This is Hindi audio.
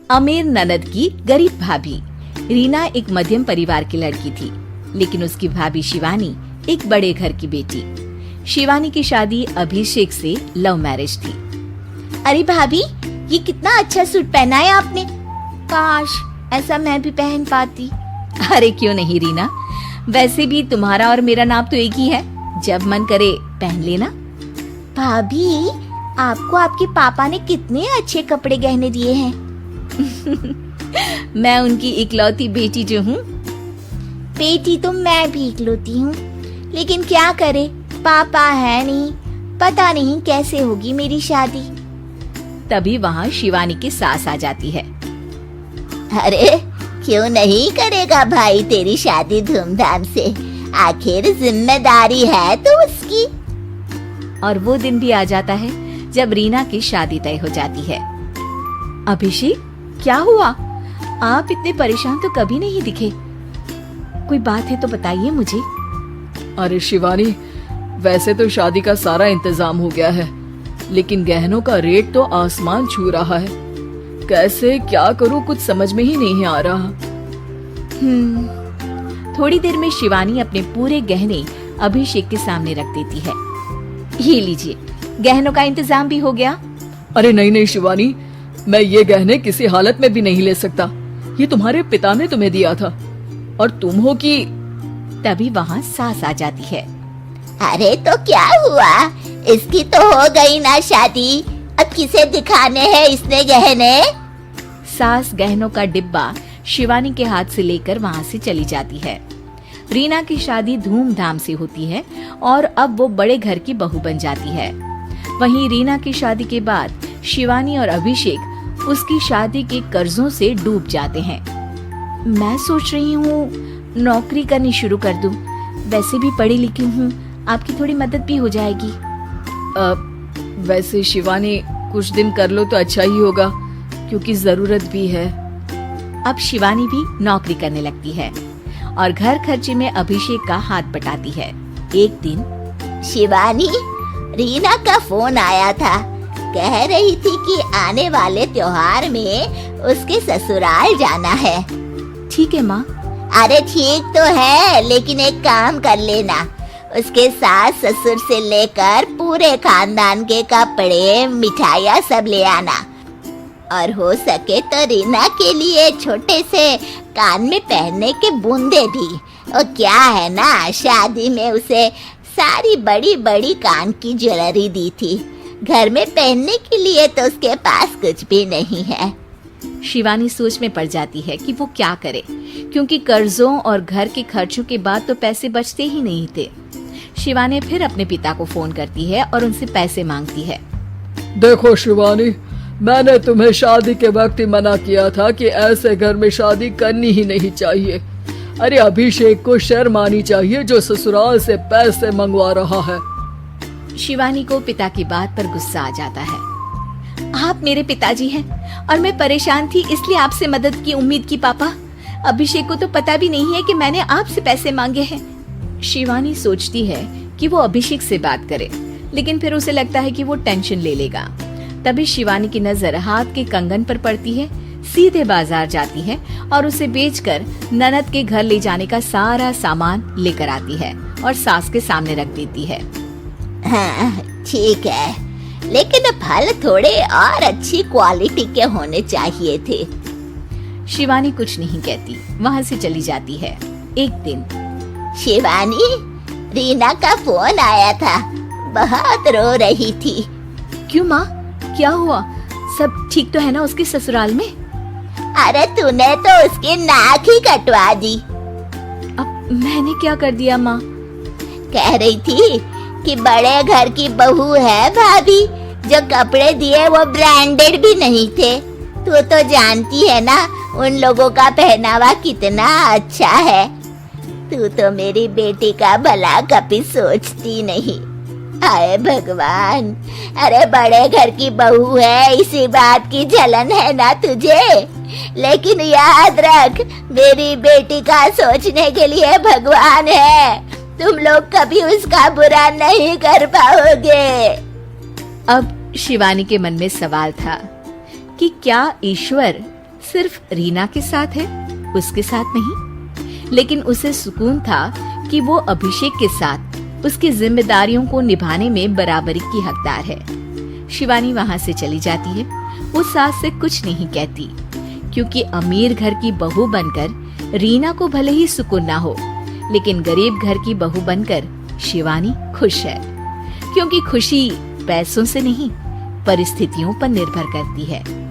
अमीर ननद की गरीब भाभी। रीना एक मध्यम परिवार की लड़की थी, लेकिन उसकी भाभी शिवानी एक बड़े घर की बेटी। शिवानी की शादी अभिषेक से लव मैरिज थी। अरे भाभी, ये कितना अच्छा सूट पहना है आपने। काश ऐसा मैं भी पहन पाती। अरे क्यों नहीं रीना, वैसे भी तुम्हारा और मेरा नाम तो एक ही है, जब मन करे पहन लेना। भाभी, आपको आपके पापा ने कितने अच्छे कपड़े गहने दिए हैं। मैं उनकी इकलौती बेटी जो हूँ। बेटी तो मैं भी इकलौती हूँ, लेकिन क्या करे, पापा है नहीं, पता नहीं कैसे होगी मेरी शादी। तभी वहाँ शिवानी की सास आ जाती है। अरे क्यों नहीं करेगा भाई तेरी शादी धूमधाम से, आखिर जिम्मेदारी है तो उसकी। और वो दिन भी आ जाता है जब रीना की शादी तय हो जाती है। अभिषेक, क्या हुआ? आप इतने परेशान तो कभी नहीं दिखे। कोई बात है तो बताइए मुझे। अरे शिवानी, वैसे तो शादी का सारा इंतजाम हो गया है, लेकिन गहनों का रेट तो आसमान छू रहा है। कैसे क्या करूं, कुछ समझ में ही नहीं आ रहा। थोड़ी देर में शिवानी अपने पूरे गहने अभिषेक के सामने रख देती है। ये लीजिए, गहनों का इंतजाम भी हो गया। अरे नहीं नहीं शिवानी, मैं ये गहने किसी हालत में भी नहीं ले सकता। ये तुम्हारे पिता ने तुम्हें दिया था, और तुम हो कि। तभी वहाँ सास आ जाती है। अरे तो क्या हुआ, इसकी तो हो गई ना शादी, अब किसे दिखाने हैं इसने गहने। सास गहनों का डिब्बा शिवानी के हाथ से लेकर वहाँ से चली जाती है। रीना की शादी धूमधाम से होती है और अब वो बड़े घर की बहू बन जाती है। वहीं रीना की शादी के बाद शिवानी और अभिषेक उसकी शादी के कर्जों से डूब जाते हैं। मैं सोच रही हूँ नौकरी करनी शुरू कर दूं। वैसे भी पढ़ी लिखी हूँ, आपकी थोड़ी मदद भी हो जाएगी। वैसे शिवानी, कुछ दिन कर लो तो अच्छा ही होगा, क्योंकि जरूरत भी है। अब शिवानी भी नौकरी करने लगती है और घर खर्चे में अभिषेक का हाथ बटाती है। एक दिन शिवानी, रीना का फोन आया था, कह रही थी कि आने वाले त्योहार में उसके ससुराल जाना है। ठीक है माँ। अरे ठीक तो है, लेकिन एक काम कर लेना, उसके सास ससुर से लेकर पूरे खानदान के कपड़े मिठाइयाँ सब ले आना, और हो सके तो रीना के लिए छोटे से कान में पहनने के बूंदे भी। और क्या है ना, शादी में उसे सारी बड़ी बड़ी कान की ज्वेलरी दी थी, घर में पहनने के लिए तो उसके पास कुछ भी नहीं है। शिवानी सोच में पड़ जाती है कि वो क्या करे, क्योंकि कर्जों और घर के खर्चों के बाद तो पैसे बचते ही नहीं थे। शिवानी फिर अपने पिता को फोन करती है और उनसे पैसे मांगती है। देखो शिवानी, मैंने तुम्हें शादी के वक्त ही मना किया था कि ऐसे घर में शादी करनी ही नहीं चाहिए। अरे अभिषेक को शर्म आनी चाहिए जो ससुराल से पैसे मंगवा रहा है। शिवानी को पिता की बात पर गुस्सा आ जाता है। आप मेरे पिताजी हैं और मैं परेशान थी, इसलिए आपसे मदद की उम्मीद की पापा। अभिषेक को तो पता भी नहीं है कि मैंने आपसे पैसे मांगे हैं। शिवानी सोचती है कि वो अभिषेक से बात करे, लेकिन फिर उसे लगता है कि वो टेंशन ले लेगा। तभी शिवानी की नजर हाथ के कंगन पर पड़ती है। सीधे बाजार जाती है और उसे बेचकर ननद के घर ले जाने का सारा सामान लेकर आती है और सास के सामने रख देती है। हाँ ठीक है, लेकिन फल थोड़े और अच्छी क्वालिटी के होने चाहिए थे। शिवानी कुछ नहीं कहती, वहाँ से चली जाती है। एक दिन शिवानी, रीना का फोन आया था, बहुत रो रही थी। क्यों माँ, क्या हुआ? सब ठीक तो है ना उसके ससुराल में? अरे तूने तो उसकी नाक ही कटवा दी। अब मैंने क्या कर दिया माँ? कह रही थी कि बड़े घर की बहू है भाभी, जो कपड़े दिए वो ब्रांडेड भी नहीं थे। तू तो जानती है ना उन लोगों का पहनावा कितना अच्छा है। तू तो मेरी बेटी का भला कभी सोचती नहीं। हाय भगवान, अरे बड़े घर की बहू है, इसी बात की जलन है ना तुझे? लेकिन याद रख, मेरी बेटी का सोचने के लिए भगवान है। तुम लोग कभी उसका बुरा नहीं कर पाओगे। अब शिवानी के मन में सवाल था कि क्या ईश्वर सिर्फ रीना के साथ है, उसके साथ नहीं। लेकिन उसे सुकून था कि वो अभिषेक के साथ उसकी जिम्मेदारियों को निभाने में बराबरी की हकदार है। शिवानी वहां से चली जाती है। वो सास से कुछ नहीं कहती, क्योंकि अमीर घर की बहू बनकर रीना को भले ही सुकून ना हो, लेकिन गरीब घर की बहू बनकर शिवानी खुश है। क्योंकि खुशी पैसों से नहीं, परिस्थितियों पर निर्भर करती है।